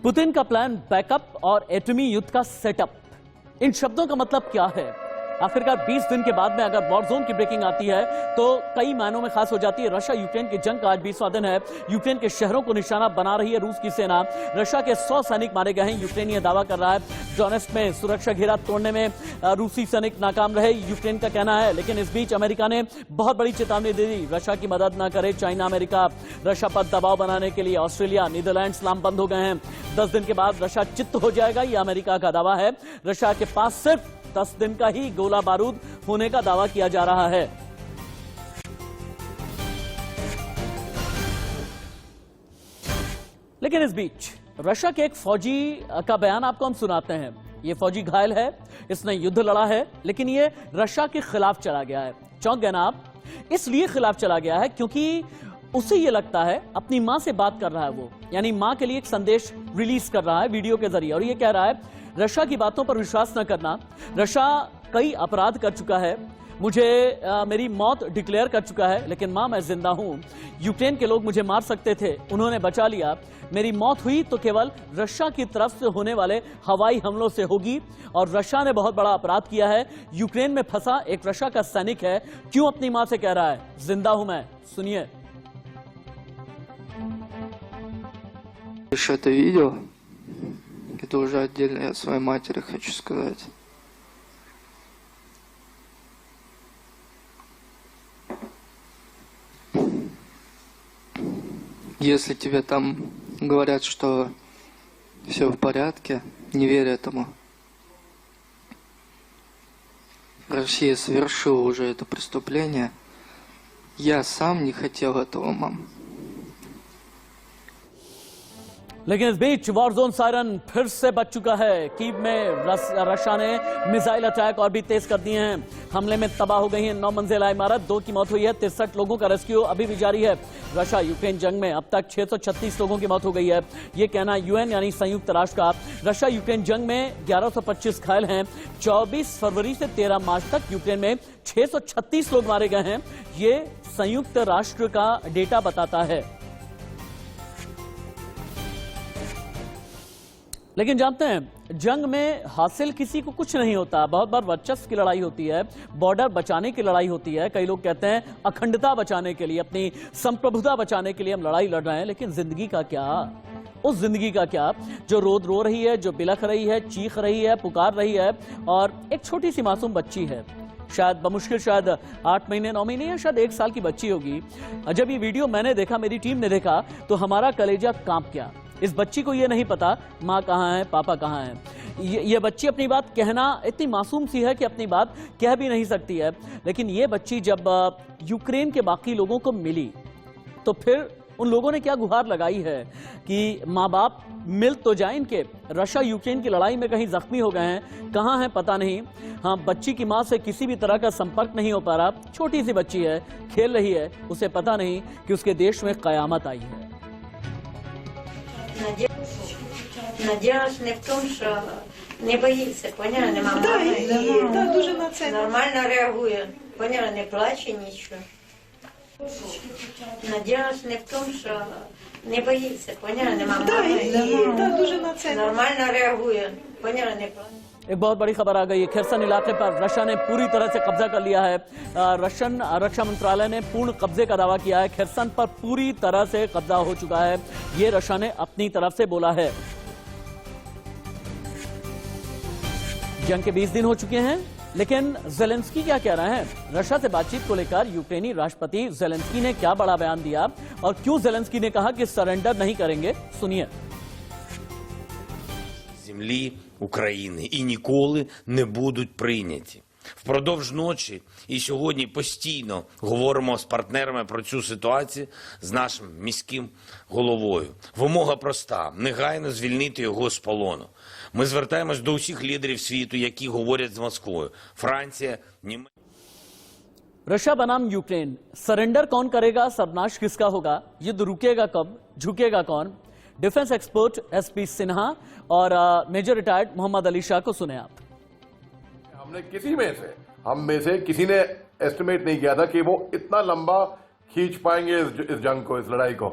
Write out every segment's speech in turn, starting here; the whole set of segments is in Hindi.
पुतिन का प्लान बैकअप और एटमी युद्ध का सेटअप, इन शब्दों का मतलब क्या है? आखिरकार 20 दिन के बाद में अगर वॉर जोन की ब्रेकिंग आती है तो कई मायनों में खास हो जाती है। रशिया यूक्रेन की जंग का आज 20वां दिन है। यूक्रेन के शहरों को निशाना बना रही है रूस की सेना। रशिया के 100 सैनिक मारे गए हैं, यूक्रेन यह दावा कर रहा है। डोनेट्स्क में सुरक्षा घेरा तोड़ने में रूसी सैनिक नाकाम रहे, यूक्रेन का कहना है। लेकिन इस बीच अमेरिका ने बहुत बड़ी चेतावनी दे दी, रशिया की मदद न करे चाइना अमेरिका। रशिया पर दबाव बनाने के लिए ऑस्ट्रेलिया, नीदरलैंड्स लामबंद हो गए हैं। 10 दिन के बाद रशिया चित्त हो जाएगा, यह अमेरिका का दावा है। रशिया के पास सिर्फ 10 दिन का ही गोला बारूद होने का दावा किया जा रहा है। लेकिन इस बीच रशिया के एक फौजी का बयान आपको हम सुनाते हैं। यह फौजी घायल है, इसने युद्ध लड़ा है, लेकिन यह रशिया के खिलाफ चला गया है। चौंक गए ना आप? इसलिए खिलाफ चला गया है क्योंकि उसे यह लगता है अपनी मां से बात कर रहा है वो, यानी मां के लिए एक संदेश रिलीज कर रहा है वीडियो के जरिए, और यह कह रहा है रशिया की बातों पर विश्वास न करना। रशिया कई अपराध कर चुका है, मुझे मेरी मौत डिक्लेयर कर चुका है, लेकिन मां मैं जिंदा हूं। यूक्रेन के लोग मुझे मार सकते थे, उन्होंने बचा लिया। मेरी मौत हुई तो केवल रशिया की तरफ से होने वाले हवाई हमलों से होगी, और रशिया ने बहुत बड़ा अपराध किया है। यूक्रेन में फंसा एक रशिया का सैनिक है, क्यों अपनी मां से कह रहा है जिंदा हूं मैं? सुनिए। Это видео, это уже отдельно я своей матери хочу сказать. Если тебе там говорят, что все в порядке, не верь этому. Россия совершила уже это преступление. Я сам не хотел этого, мам. लेकिन इस बीच वॉर जोन सायरन फिर से बच चुका है। कीव में रशिया ने मिसाइल अटैक और भी तेज कर दिए हैं। हमले में तबाह हो गई है 9 मंजिला इमारत, 2 की मौत हुई है, 63 लोगों का रेस्क्यू अभी भी जारी है। रशिया यूक्रेन जंग में अब तक 636 लोगों की मौत हो गई है, ये कहना यूएन यानी संयुक्त राष्ट्र का। रशिया यूक्रेन जंग में 1125 घायल हैं। 24 फरवरी से 13 मार्च तक यूक्रेन में 636 लोग मारे गए हैं, ये संयुक्त राष्ट्र का डेटा बताता है। लेकिन जानते हैं जंग में हासिल किसी को कुछ नहीं होता, बहुत बार वर्चस्व की लड़ाई होती है, बॉर्डर बचाने की लड़ाई होती है। कई लोग कहते हैं अखंडता बचाने के लिए, अपनी संप्रभुता बचाने के लिए हम लड़ाई लड़ रहे हैं। लेकिन जिंदगी का क्या? उस जिंदगी का क्या जो रोद रो रही है, जो बिलख रही है, चीख रही है, पुकार रही है, और एक छोटी सी मासूम बच्ची है, शायद बमुश्किल शायद 8 महीने 9 महीने या शायद 1 साल की बच्ची होगी। जब ये वीडियो मैंने देखा, मेरी टीम ने देखा, तो हमारा कलेजा कांप गया। इस बच्ची को ये नहीं पता माँ कहाँ है, पापा कहाँ है। ये बच्ची अपनी बात कहना इतनी मासूम सी है कि अपनी बात कह भी नहीं सकती है। लेकिन ये बच्ची जब यूक्रेन के बाकी लोगों को मिली तो फिर उन लोगों ने क्या गुहार लगाई है कि माँ बाप मिल तो जाए इनके। रशिया यूक्रेन की लड़ाई में कहीं जख्मी हो गए हैं, कहाँ हैं पता नहीं। हाँ, बच्ची की माँ से किसी भी तरह का संपर्क नहीं हो पा रहा। छोटी सी बच्ची है, खेल रही है, उसे पता नहीं कि उसके देश में कयामत आई है। Надіж не в тому, що не боїться, поняла, нема мами і нормально реагує, поняла, не плаче нічого. Надіж не в тому, що не боїться, поняла, нема мами і нормально реагує, поняла, не плаче. एक बहुत बड़ी खबर आ गई है। खैरसन इलाके पर रशिया ने पूरी तरह से कब्जा कर लिया है। रशियन रक्षा मंत्रालय ने पूर्ण कब्जे का दावा किया है। खैरसन पर पूरी तरह से कब्जा हो चुका है, ये रशिया ने अपनी तरफ से बोला है। जंग के 20 दिन हो चुके हैं, लेकिन जेलेंस्की क्या कह रहे हैं? रशिया से बातचीत को लेकर यूक्रेनी राष्ट्रपति जेलेंस्की ने क्या बड़ा बयान दिया और क्यों जेलेंस्की ने कहा कि सरेंडर नहीं करेंगे, सुनिए। Землі України і ніколи не будуть прийняті. Впродовж ночі і сьогодні постійно говоримо з партнерами про цю ситуацію з нашим міським головою. Вимога проста – негайно звільнити його з полону. Ми звертаємось до усіх лідерів світу, які говорять з Москвою. Франція, Німеччина. रशिया बनाम यूक्रेन, सरेंडर कौन करेगा, सर्वनाश किसका होगा, युद्ध रुकेगा कब, झुकेगा कौन? डिफेंस एक्सपर्ट एसपी सिन्हा और मेजर रिटायर्ड मोहम्मद अली शाह को सुने आप। हमने हम में से किसी ने एस्टिमेट नहीं किया था कि वो इतना लंबा खींच पाएंगे इस जंग को, इस लड़ाई को।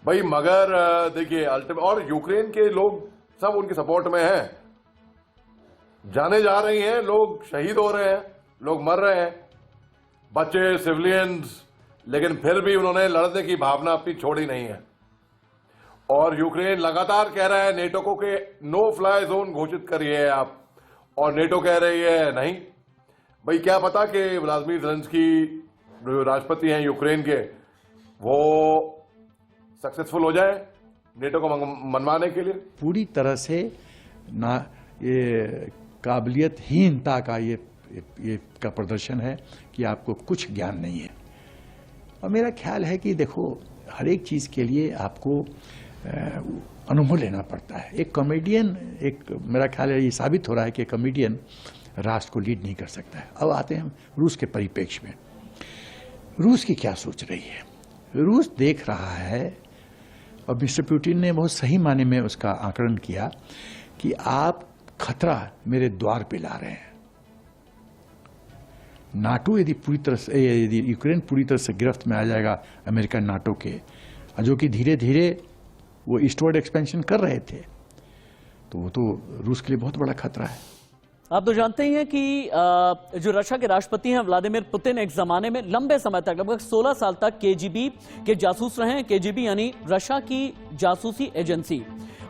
भाई मगर देखिए अल्टीमेट, और यूक्रेन के लोग सब उनके सपोर्ट में हैं, जाने जा रही हैं, लोग शहीद हो रहे हैं, लोग मर रहे हैं, बच्चे, सिविलियंस, लेकिन फिर भी उन्होंने लड़ने की भावना अपनी छोड़ी नहीं है। और यूक्रेन लगातार कह रहा है नेटो को कि नो फ्लाई जोन घोषित करिए आप, और नेटो कह रही है नहीं। भाई क्या पता कि व्लादिमीर ज़ेलेंस्की जो राष्ट्रपति हैं यूक्रेन के, वो सक्सेसफुल हो जाए नेटो को मनवाने के लिए। पूरी तरह से ना ये काबिलियतहीनता का ये का प्रदर्शन है कि आपको कुछ ज्ञान नहीं है। और मेरा ख्याल है कि देखो, हर एक चीज़ के लिए आपको अनुभव लेना पड़ता है। एक कॉमेडियन, मेरा ख्याल है ये साबित हो रहा है कि कॉमेडियन राष्ट्र को लीड नहीं कर सकता है। अब आते हैं रूस के परिप्रेक्ष्य में। रूस की क्या सोच रही है? रूस देख रहा है, और मिस्टर पुतिन ने बहुत सही माने में उसका आकलन किया कि आप खतरा मेरे द्वार पे ला रहे हैं। नाटो यदि यूक्रेन पूरी तरह से गिरफ्त में आ जाएगा अमेरिका नाटो के, जो कि धीरे धीरे वो ईस्टवर्ड एक्सपेंशन कर रहे थे, तो वो तो रूस के लिए बहुत बड़ा खतरा है। आप तो जानते ही हैं कि जो रशिया के राष्ट्रपति हैं व्लादिमीर पुतिन, एक जमाने में लंबे समय तक, लगभग 16 साल तक केजीबी के जासूस रहे हैं। केजीबी यानी रशिया की जासूसी एजेंसी।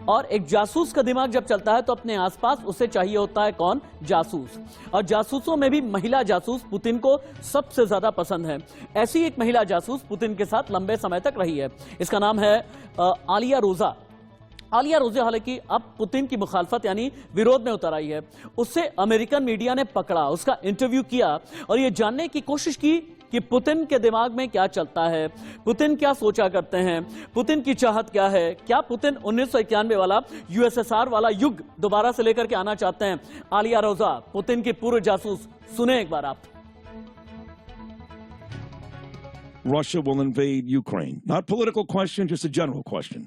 और एक जासूस का दिमाग जब चलता है तो अपने आसपास उसे चाहिए होता है कौन? जासूस। और जासूसों में भी महिला जासूस पुतिन को सबसे ज्यादा पसंद है। ऐसी एक महिला जासूस पुतिन के साथ लंबे समय तक रही है। इसका नाम है आलिया रोजा। आलिया रोजा हालांकि अब पुतिन की मुखालफत यानी विरोध में उतर आई है। उससे अमेरिकन मीडिया ने पकड़ा, उसका इंटरव्यू किया और यह जानने की कोशिश की कि पुतिन के दिमाग में क्या चलता है, पुतिन क्या सोचा करते हैं, पुतिन की चाहत क्या है, क्या पुतिन 1991 वाला यूएसएसआर वाला युग दोबारा से लेकर के आना चाहते हैं। आलिया रोजा, पुतिन की पूर्व जासूस, सुने एक बार आप। Russia will invade Ukraine. Not political question, just a general question.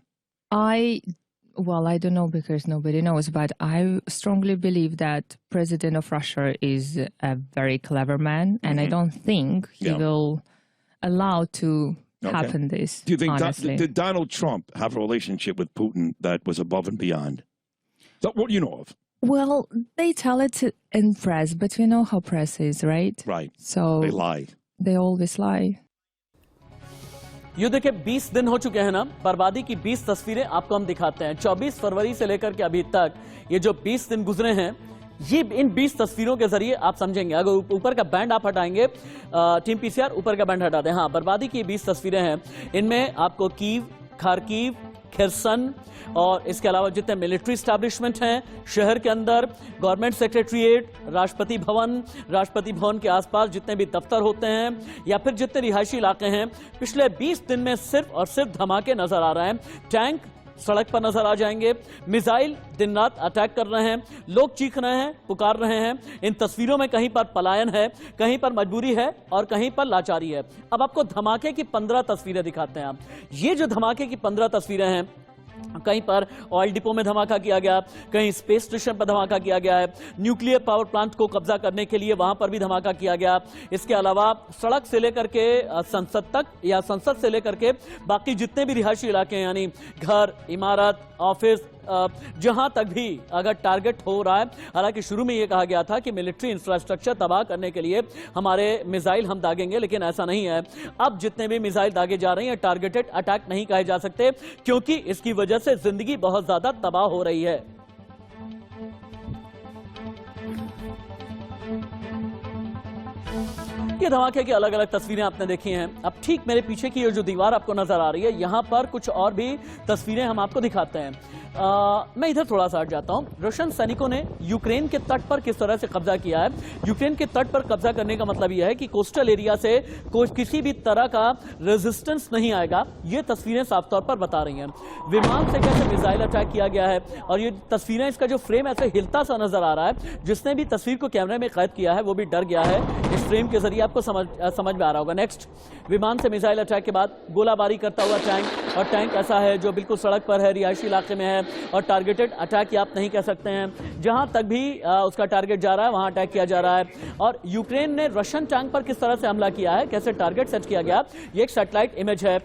Well, I don't know because nobody knows, but I strongly believe that President of Russia is a very clever man, and I don't think he will allow to happen this. Do you think honestly. did Donald Trump have a relationship with Putin that was above and beyond? That what you know of? Well, they tell it in press, but we know how press is, right? Right. So They lie. They always lie. युद्ध के 20 दिन हो चुके हैं ना, बर्बादी की 20 तस्वीरें आपको हम दिखाते हैं। 24 फरवरी से लेकर के अभी तक ये जो 20 दिन गुजरे हैं, ये इन 20 तस्वीरों के जरिए आप समझेंगे। अगर ऊपर का बैंड आप हटाएंगे, टीम पीसीआर ऊपर का बैंड हटा दें, हाँ, बर्बादी की 20 तस्वीरें हैं। इनमें आपको कीव, खार्किव, खिरसन और इसके अलावा जितने मिलिट्री स्टैब्लिशमेंट हैं शहर के अंदर, गवर्नमेंट सेक्रेटरीट, राष्ट्रपति भवन के आसपास जितने भी दफ्तर होते हैं या फिर जितने रिहायशी इलाके हैं, पिछले 20 दिन में सिर्फ और सिर्फ धमाके नजर आ रहे हैं। टैंक सड़क पर नजर आ जाएंगे, मिसाइल दिन रात अटैक कर रहे हैं, लोग चीख रहे हैं, पुकार रहे हैं। इन तस्वीरों में कहीं पर पलायन है, कहीं पर मजबूरी है और कहीं पर लाचारी है। अब आपको धमाके की 15 तस्वीरें दिखाते हैं। ये जो धमाके की 15 तस्वीरें हैं, कहीं पर ऑयल डिपो में धमाका किया गया, कहीं स्पेस स्टेशन पर धमाका किया गया है, न्यूक्लियर पावर प्लांट को कब्जा करने के लिए वहां पर भी धमाका किया गया। इसके अलावा सड़क से लेकर के संसद तक या संसद से लेकर के बाकी जितने भी रिहायशी इलाके हैं, यानी घर, इमारत, ऑफिस, जहां तक भी अगर टारगेट हो रहा है। हालांकि शुरू में यह कहा गया था कि मिलिट्री इंफ्रास्ट्रक्चर तबाह करने के लिए हमारे मिसाइल हम दागेंगे, लेकिन ऐसा नहीं है। अब जितने भी मिसाइल दागे जा रहे हैं टारगेटेड अटैक नहीं कहे जा सकते, क्योंकि इसकी वजह से जिंदगी बहुत ज्यादा तबाह हो रही है। ये धमाके की अलग अलग तस्वीरें आपने देखी हैं। अब ठीक मेरे पीछे की ये जो दीवार आपको नजर आ रही है, यहां पर कुछ और भी तस्वीरें हम आपको दिखाते हैं। मैं इधर थोड़ा सा हट जाता हूं। रशियन सैनिकों ने यूक्रेन के तट पर किस तरह से कब्जा किया है। यूक्रेन के तट पर कब्जा करने का मतलब यह है कि कोस्टल एरिया से किसी भी तरह का रेजिस्टेंस नहीं आएगा। ये तस्वीरें साफ तौर पर बता रही हैं। विमान से कैसे मिसाइल अटैक किया गया है और ये तस्वीरें, इसका जो फ्रेम ऐसे हिलता सा नजर आ रहा है, जिसने भी तस्वीर को कैमरे में कैद किया है वो भी डर गया है। इस फ्रेम के जरिए आपको समझ में आ रहा होगा। नेक्स्ट, विमान से मिसाइल अटैक के बाद गोलाबारी करता हुआ टैंक, और टैंक ऐसा है जो बिल्कुल सड़क पर है, रिहायशी इलाके में है और टारगेटेड अटैक आप नहीं कह सकते हैं। जहां तक भी उसका टारगेट जा रहा है वहां अटैक किया जा रहा है। और यूक्रेन ने रशियन टैंक पर किस तरह से हमला किया है, कैसे टारगेट सेट किया गया, ये एक सैटेलाइट इमेज है।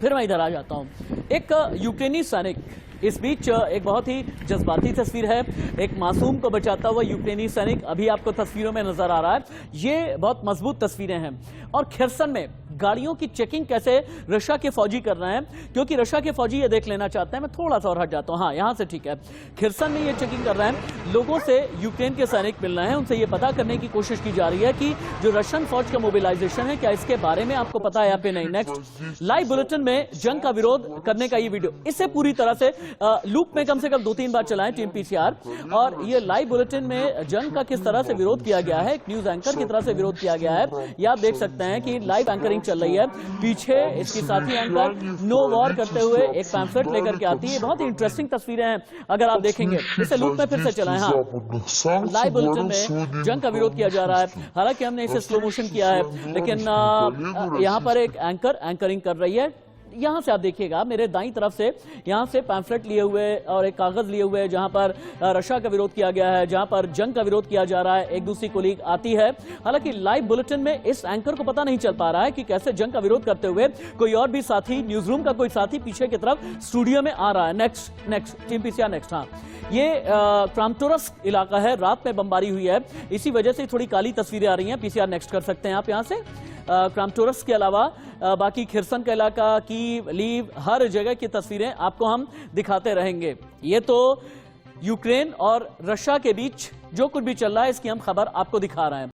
फिर मैं इधर आ जाता हूं। एक यूक्रेनी सैनिक, इस बीच एक बहुत ही जज्बाती तस्वीर है, एक मासूम को बचाता हुआ यूक्रेनी सैनिक अभी आपको तस्वीरों में नजर आ रहा है। ये बहुत मजबूत तस्वीरें हैं। और खिरसन में गाड़ियों की चेकिंग कैसे रशिया के फौजी कर रहे हैं, क्योंकि रशिया के फौजी ये देख लेना चाहते हैं। मैं थोड़ा सा और हट जाता हूं, हाँ यहां से ठीक है। खिरसन में ये चेकिंग कर रहे हैं, लोगों से यूक्रेन के सैनिक मिल रहे हैं, उनसे ये पता करने की कोशिश की जा रही है कि जो रशियन फौज का मोबिलाइजेशन है, क्या इसके बारे में आपको पता है या फिर नहीं। नेक्स्ट लाइव बुलेटिन में जंग का विरोध करने का ये वीडियो, इसे पूरी तरह से लूप में कम से कम 2-3 बार चलाएं टीम पीसीआर। और ये लाइव बुलेटिन में जंग का किस तरह से विरोध किया गया है, एक न्यूज एंकर की तरह से विरोध किया गया है, ये आप देख सकते हैं कि लाइव एंकरिंग चल रही है। पीछे इसकी साथी एंकर नो वॉर करते हुए एक पैम्फलेट लेकर के आती है। बहुत ही इंटरेस्टिंग तस्वीरें हैं, अगर आप देखेंगे। इसे लूप में फिर से चलाएं। हाँ, लाइव बुलेटिन में जंग का विरोध किया जा रहा है। हालांकि हमने इसे स्लो मोशन किया है, लेकिन यहाँ पर एक एंकर एंकरिंग कर रही है। यहां से आप देखिएगा, मेरे दाईं तरफ से यहां से पैम्फलेट लिए हुए और एक कागज लिए हुए, जहां पर रशिया का विरोध किया गया है, जहां पर जंग का विरोध किया जा रहा है। एक दूसरी कोलीग आती है। हालांकि लाइव बुलेटिन में इस एंकर को पता नहीं चल पा रहा है कि कैसे जंग का विरोध करते हुए कोई और भी साथी, न्यूज रूम का कोई साथी पीछे की तरफ स्टूडियो में आ रहा है। Next team PCR next. हाँ, ये क्रामाटोर्स्क इलाका है, रात में बमबारी हुई है, इसी वजह से थोड़ी काली तस्वीरें आ रही हैं। पीसीआर नेक्स्ट कर सकते हैं आप यहां से। क्रामाटोर्स्क के अलावा बाकी खिरसन का इलाका की लीव, हर जगह की तस्वीरें आपको हम दिखाते रहेंगे। ये तो यूक्रेन और रशिया के बीच जो कुछ भी चल रहा है, इसकी हम खबर आपको दिखा रहे हैं।